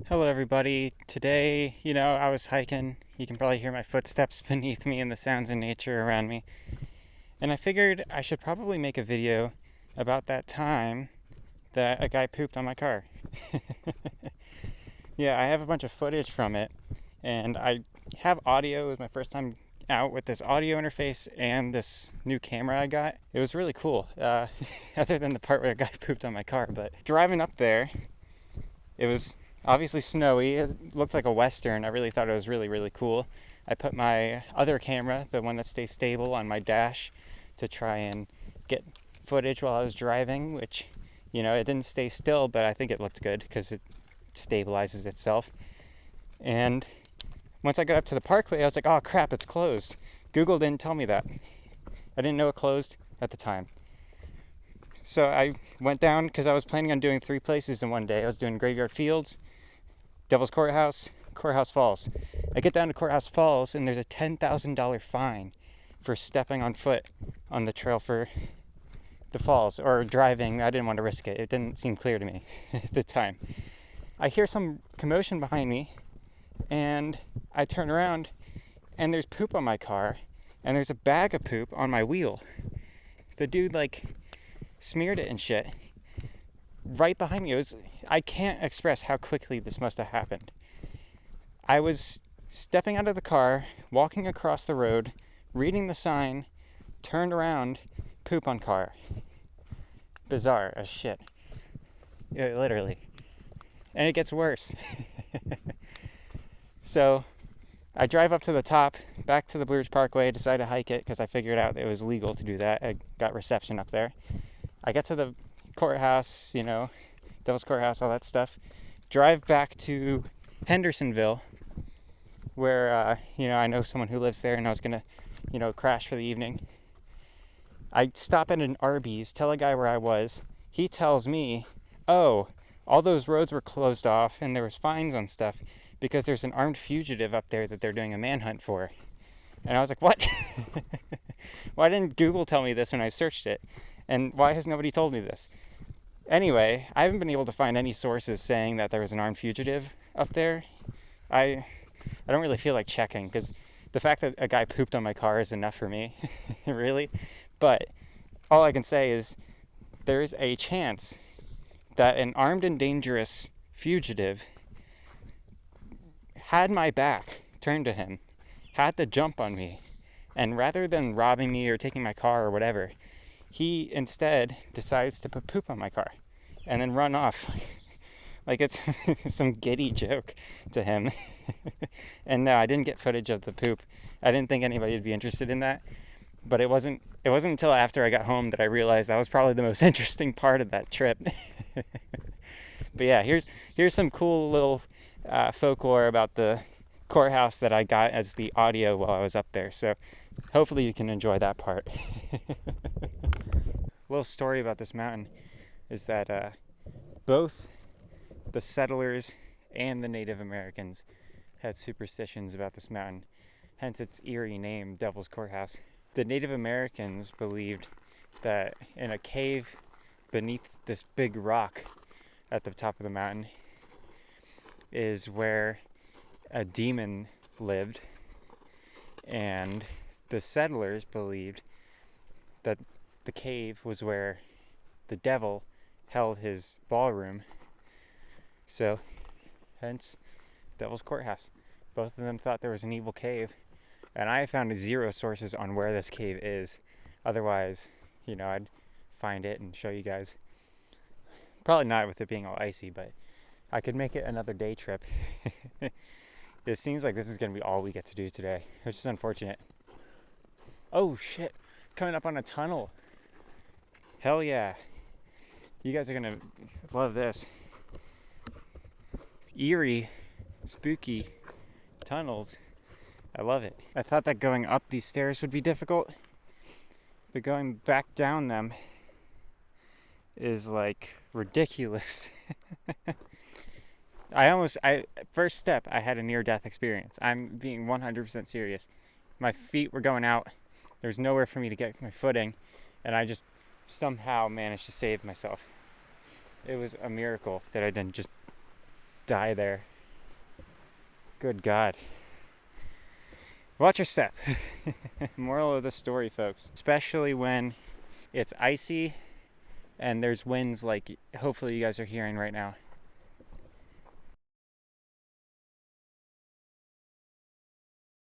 Hello, everybody. Today, I was hiking. You can probably hear my footsteps beneath me and the sounds of nature around me. And I figured I should probably make a video about that time that a guy pooped on my car. Yeah, I have a bunch of footage from it, and I have audio. It was my first time out with this audio interface and this new camera I got. It was really cool, other than the part where a guy pooped on my car. But driving up there, it was obviously snowy. It looked like a Western. I really thought it was really, really cool. I put my other camera, the one that stays stable, on my dash to try and get footage while I was driving, which, it didn't stay still, but I think it looked good because it stabilizes itself. And once I got up to the parkway, I was like, oh crap, it's closed. Google didn't tell me that. I didn't know it closed at the time. So I went down because I was planning on doing 3 places in one day. I was doing Graveyard Fields, Devil's Courthouse, Courthouse Falls. I get down to Courthouse Falls and there's a $10,000 fine for stepping on foot on the trail for the falls, or driving. I didn't want to risk it. It didn't seem clear to me at the time. I hear some commotion behind me and I turn around and there's poop on my car and there's a bag of poop on my wheel. The dude smeared it and shit right behind me. I can't express how quickly this must have happened. I was stepping out of the car, walking across the road, reading the sign, turned around, poop on car. Bizarre as shit. Yeah, literally. And it gets worse. So I drive up to the top, back to the Blueridge Parkway, decide to hike it because I figured out it was legal to do that. I got reception up there. I get to the courthouse, Devil's Courthouse, all that stuff. Drive back to Hendersonville, where, I know someone who lives there and I was going to, crash for the evening. I stop at an Arbys, tell a guy where I was. He tells me, oh, all those roads were closed off and there was fines on stuff because there's an armed fugitive up there that they're doing a manhunt for. And I was like, what? Why didn't Google tell me this when I searched it? And why has nobody told me this? Anyway, I haven't been able to find any sources saying that there was an armed fugitive up there. I don't really feel like checking because the fact that a guy pooped on my car is enough for me, really. But all I can say is there's a chance that an armed and dangerous fugitive had my back turned to him, had the jump on me, and rather than robbing me or taking my car or whatever, he instead decides to put poop on my car and then run off like it's some giddy joke to him. And no, I didn't get footage of the poop. I didn't think anybody would be interested in that. But it wasn't until after I got home that I realized that was probably the most interesting part of that trip. But yeah, here's some cool little folklore about the courthouse that I got as the audio while I was up there. So hopefully you can enjoy that part. Little story about this mountain is that both the settlers and the Native Americans had superstitions about this mountain, hence its eerie name, Devil's Courthouse. The Native Americans believed that in a cave beneath this big rock at the top of the mountain is where a demon lived, and the settlers believed that the cave was where the devil held his ballroom. So, hence Devil's Courthouse. Both of them thought there was an evil cave, and I found 0 sources on where this cave is. Otherwise, I'd find it and show you guys. Probably not with it being all icy, but I could make it another day trip. It seems like this is going to be all we get to do today, which is unfortunate. Oh shit, coming up on a tunnel. Hell yeah. You guys are going to love this. Eerie, spooky tunnels. I love it. I thought that going up these stairs would be difficult, but going back down them is ridiculous. First step, I had a near-death experience. I'm being 100% serious. My feet were going out. There's nowhere for me to get my footing, and I just somehow managed to save myself. It was a miracle that I didn't just die there. Good God. Watch your step. Moral of the story, folks. Especially when it's icy and there's winds like hopefully you guys are hearing right now.